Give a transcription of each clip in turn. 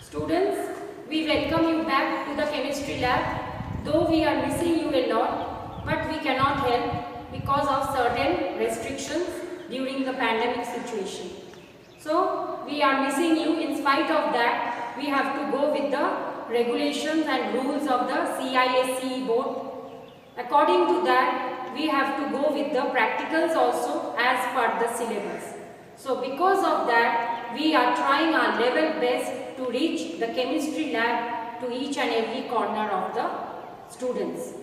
Students, we welcome you back to the chemistry lab. Though we are missing you a lot, but we cannot help because of certain restrictions during the pandemic situation. So, we are missing you. In spite of that, we have to go with the regulations and rules of the CISCE board. According to that, we have to go with the practicals also as per the syllabus. So, because of that, we are trying our level best to reach the chemistry lab to each and every corner of the students.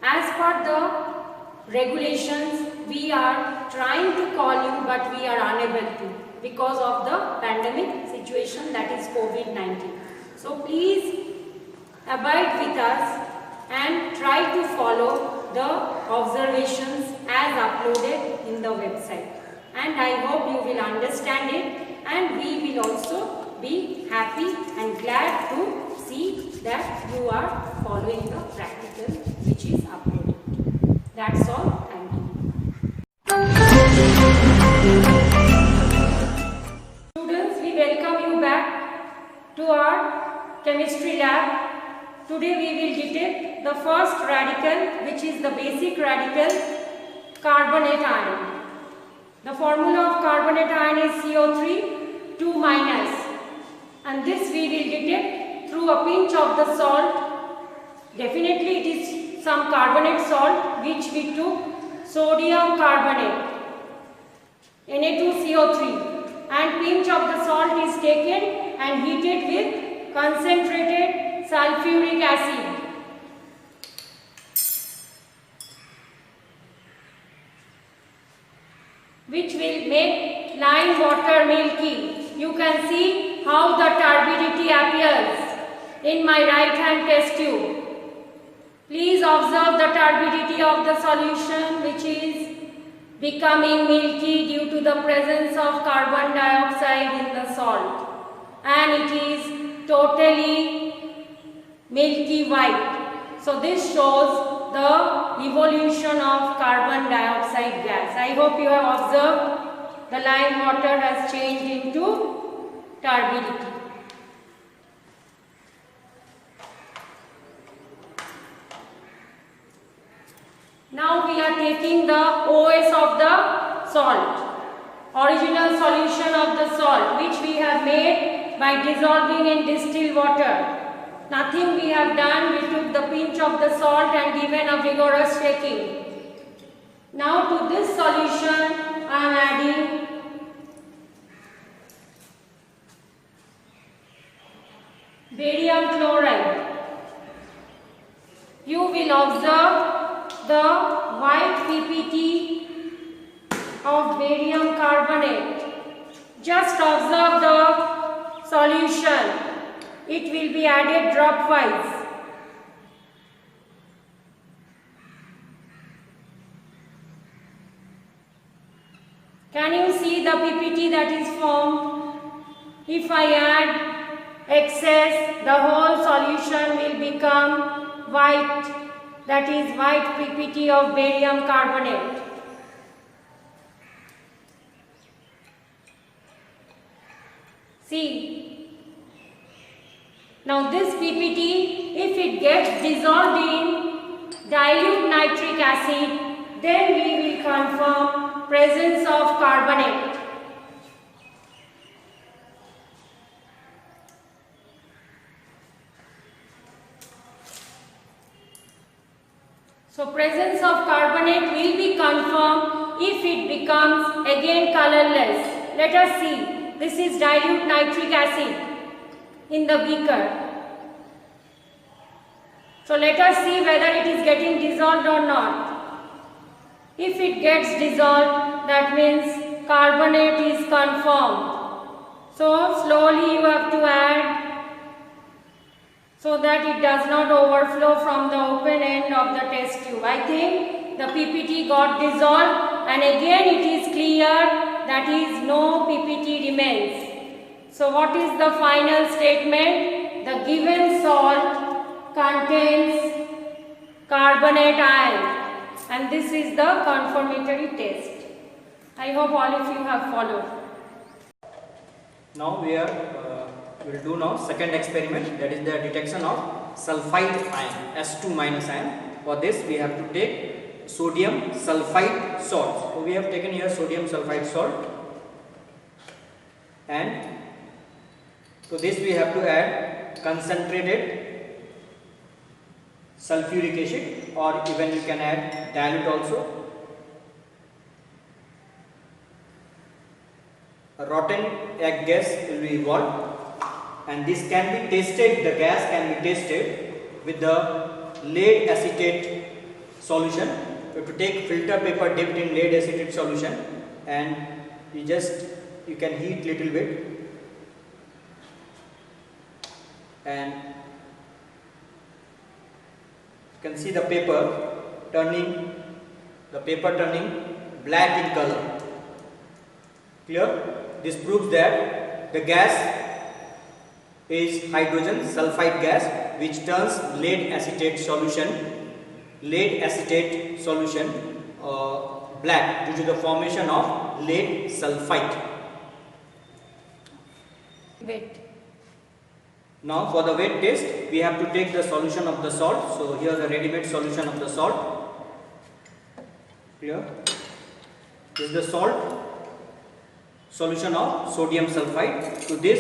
As per the regulations, we are trying to call you, but we are unable to because of the pandemic situation, that is COVID-19. So please abide with us and try to follow the observations as uploaded in the website. And I hope you will understand it, and we will also be happy and glad to see that you are following the practical which is uploaded. That's all. Thank you. Students, we welcome you back to our chemistry lab. Today we will detect the first radical, which is the basic radical carbonate ion. The formula of carbonate ion is CO3 2 minus, and this we will detect through a pinch of the salt. Definitely it is some carbonate salt which we took, sodium carbonate Na2CO3, and pinch of the salt is taken and heated with concentrated sulfuric acid. Which will make lime water milky. You can see how the turbidity appears in my right hand test tube. Please observe the turbidity of the solution, which is becoming milky due to the presence of carbon dioxide in the salt, and it is totally milky white. So this shows the evolution of carbon dioxide gas. I hope you have observed the lime water has changed into turbidity. Now we are taking the OS of the salt, original solution of the salt, which we have made by dissolving in distilled water. Nothing we have done, we took the pinch of the salt and given a vigorous shaking. Now to this solution I am adding barium chloride. You will observe the white PPT of barium carbonate. Just observe the solution. It will be added dropwise. Can you see the PPT that is formed? If I add excess, the whole solution will become white, that is white PPT of barium carbonate. See. Now this PPT, if it gets dissolved in dilute nitric acid, then we will confirm presence of carbonate. So presence of carbonate will be confirmed if it becomes again colorless. Let us see. This is dilute nitric acid in the beaker. So let us see whether it is getting dissolved or not. If it gets dissolved, that means carbonate is confirmed. So slowly you have to add so that it does not overflow from the open end of the test tube. I think the PPT got dissolved, and again it is clear that is no PPT remains. So what is the final statement? The given salt contains carbonate ion, and this is the confirmatory test. I hope all of you have followed. Now we will do now second experiment, that is the detection of sulfide ion, S2 minus ion. For this we have to take sodium sulfide salt. So we have taken here sodium sulfide salt, and to this we have to add concentrated sulfuric acid, or even you can add dilute also. A rotten egg gas will be evolved, and this can be tested, the gas can be tested with the lead acetate solution. You have to take filter paper dipped in lead acetate solution, and you can heat little bit, and you can see the paper turning black in color. Clear? This proves that the gas is hydrogen sulfide gas, which turns lead acetate solution black due to the formation of lead sulfide. Wet. Now for the wet test, we have to take the solution of the salt. So here the ready-made solution of the salt. Clear? This is the solution of sodium sulfide. To this,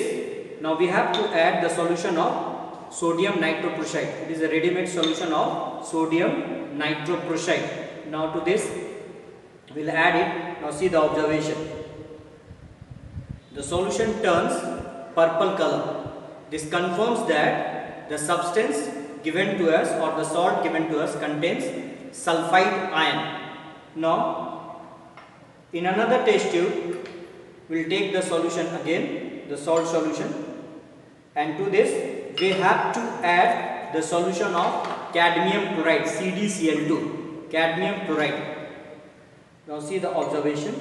now we have to add the solution of sodium nitroprusside. It is a ready-made solution of sodium nitroprusside. Now to this, we will add it. Now see the observation. The solution turns purple color. This confirms that the substance given to us, or the salt given to us, contains sulfide ion. Now, in another test tube, we will take the solution again, the salt solution, and to this we have to add the solution of cadmium chloride, CdCl2, cadmium chloride. Now see the observation.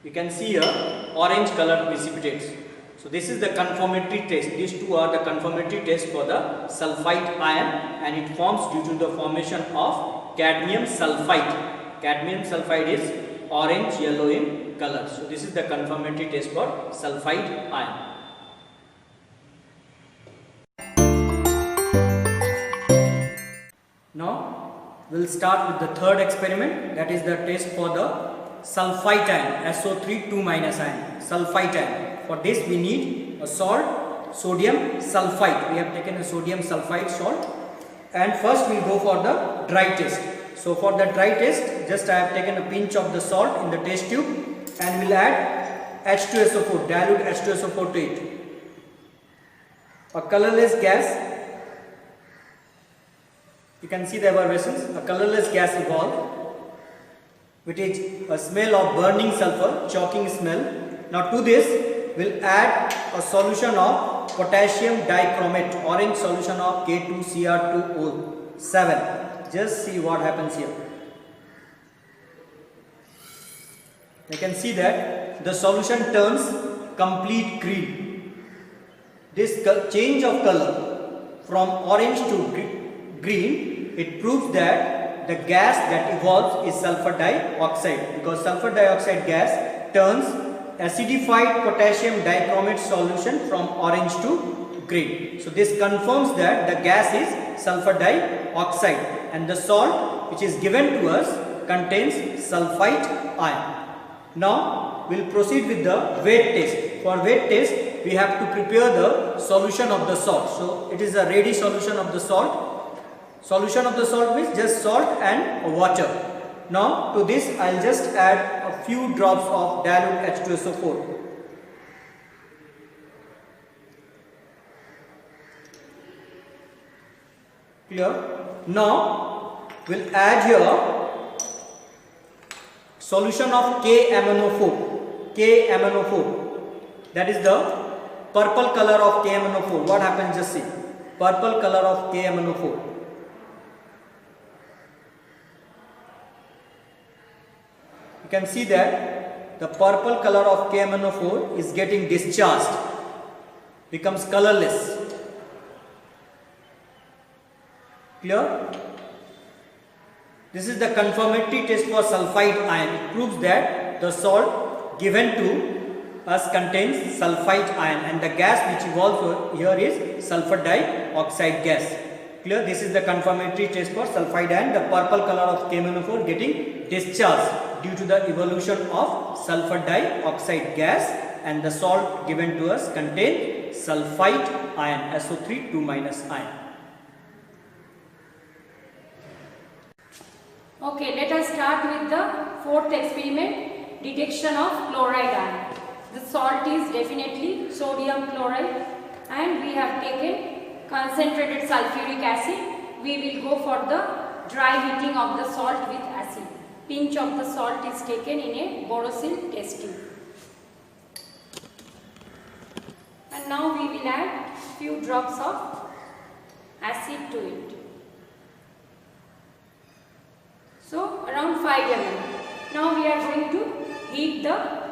You can see here orange colored precipitates. So this is the confirmatory test. These two are the confirmatory tests for the sulfide ion, and it forms due to the formation of cadmium sulfide. Cadmium sulfide is orange yellow in color. So this is the confirmatory test for sulfide ion. Now we will start with the third experiment, that is the test for the sulfite ion, SO3 2 minus ion, sulfite ion. For this we need a salt, sodium sulfite. We have taken a sodium sulfite salt, and first we will go for the dry test. So for the dry test, just I have taken a pinch of the salt in the test tube, and we will add H2SO4, dilute H2SO4 to it. A colorless gas. You can see the evaporations. A colorless gas evolved, which is a smell of burning sulfur, choking smell. Now to this we will add a solution of potassium dichromate, orange solution of K2Cr2O7. Just see what happens here. You can see that the solution turns complete green. This change of color from orange to green, it proves that the gas that evolves is sulfur dioxide, because sulfur dioxide gas turns acidified potassium dichromate solution from orange to green. So this confirms that the gas is sulfur dioxide, and the salt which is given to us contains sulfite ion. Now we will proceed with the wet test. For wet test, we have to prepare the solution of the salt. So it is a ready solution of the salt. Solution of the salt means just salt and water. Now to this I will just add a few drops of dilute H2SO4. Clear? Now we will add here solution of KMnO4. That is the purple color of KMnO4. What happens? Just see. Purple color of KMnO4. You can see that the purple color of KMnO4 is getting discharged, becomes colorless. Clear? This is the confirmatory test for sulfide ion. It proves that the salt given to us contains sulfite ion, and the gas which evolves here is sulfur dioxide gas. Clear? This is the confirmatory test for sulfide ion. The purple color of KMnO4 getting discharged due to the evolution of sulfur dioxide gas, and the salt given to us contain sulfite ion, SO3 2- ion. Okay, let us start with the fourth experiment, detection of chloride ion. The salt is definitely sodium chloride, and we have taken concentrated sulfuric acid. We will go for the dry heating of the salt with acid. Pinch of the salt is taken in a Borosill test tube. And now we will add few drops of acid to it. So around 5 ml. Now we are going to heat the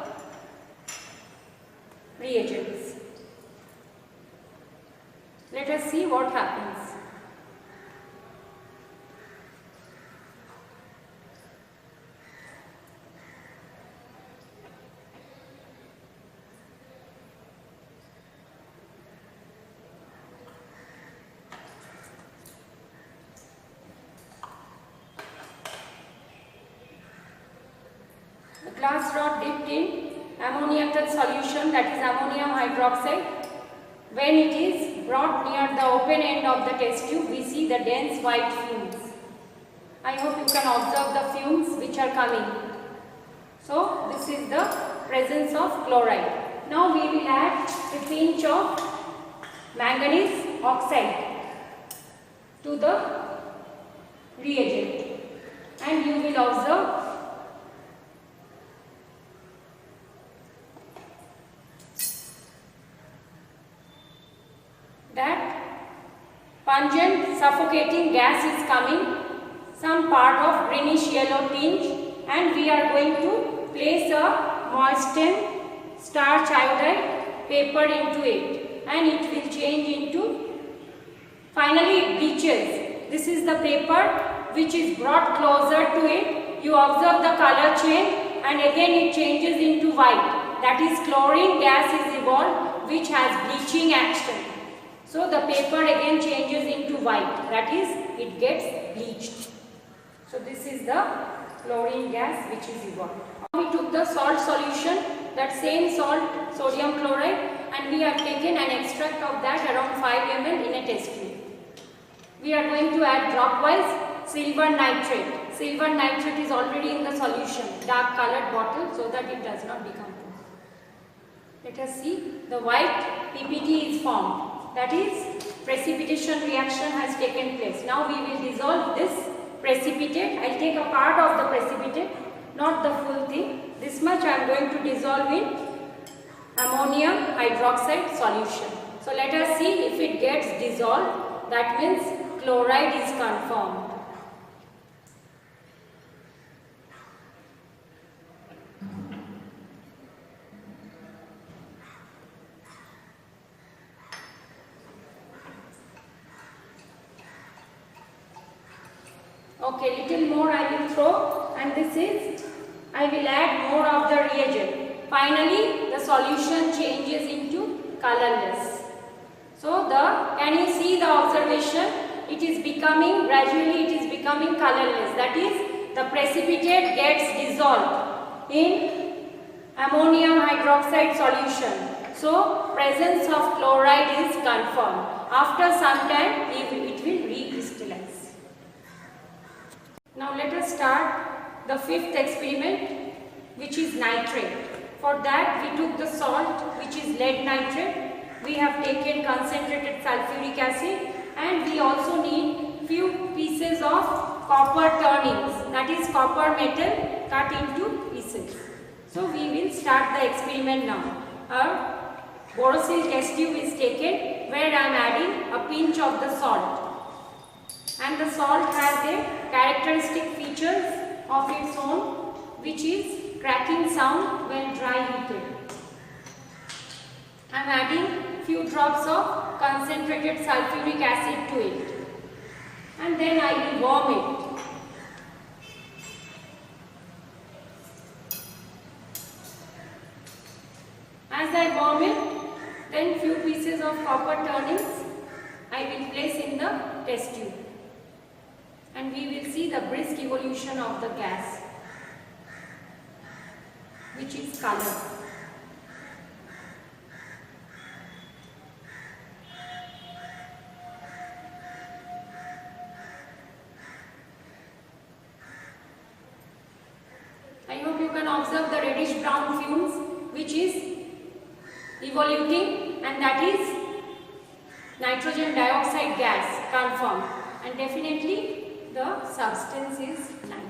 reagents. Let us see what happens. The glass rod dipped in ammoniacal solution, that is ammonium hydroxide. When it is brought near the open end of the test tube, we see the dense white fumes. I hope you can observe the fumes which are coming. So this is the presence of chloride. Now we will add a pinch of manganese oxide to the reagent, and you will observe that pungent suffocating gas is coming, some part of greenish yellow tinge, and we are going to place a moistened starch iodide paper into it, and it will change into, finally it bleaches. This is the paper which is brought closer to it. You observe the color change, and again it changes into white. That is chlorine gas is evolved which has bleaching action. So the paper again changes into white, that is, it gets bleached. So this is the chlorine gas which is evolved. We took the salt solution, that same salt, sodium chloride, and we have taken an extract of that around 5 ml in a test tube. We are going to add dropwise silver nitrate. Silver nitrate is already in the solution, dark colored bottle, so that it does not decompose. Let us see, the white PPT is formed. That is, precipitation reaction has taken place. Now we will dissolve this precipitate. I will take a part of the precipitate, not the full thing. This much I am going to dissolve in ammonium hydroxide solution. So let us see if it gets dissolved. That means chloride is confirmed. Okay, little more I will throw, and this is, I will add more of the reagent. Finally, the solution changes into colorless. So can you see the observation? It is becoming, gradually it is becoming colorless. That is, the precipitate gets dissolved in ammonium hydroxide solution. So presence of chloride is confirmed. After some time, it will recrystallize. Now let us start the fifth experiment, which is nitrate. For that we took the salt, which is lead nitrate. We have taken concentrated sulfuric acid, and we also need few pieces of copper turnings, that is copper metal cut into pieces. So we will start the experiment now. A Borosill test tube is taken, where I am adding a pinch of the salt. And the salt has a characteristic features of its own, which is cracking sound when dry heated. I am adding few drops of concentrated sulfuric acid to it, and then I will warm it. as I warm it, then few pieces of copper turnings I will place in the test tube, and we will see the brisk evolution of the gas, which is color. I hope you can observe the reddish brown fumes which is evoluting, and that is nitrogen dioxide gas confirmed, and definitely the substance is nitrogen.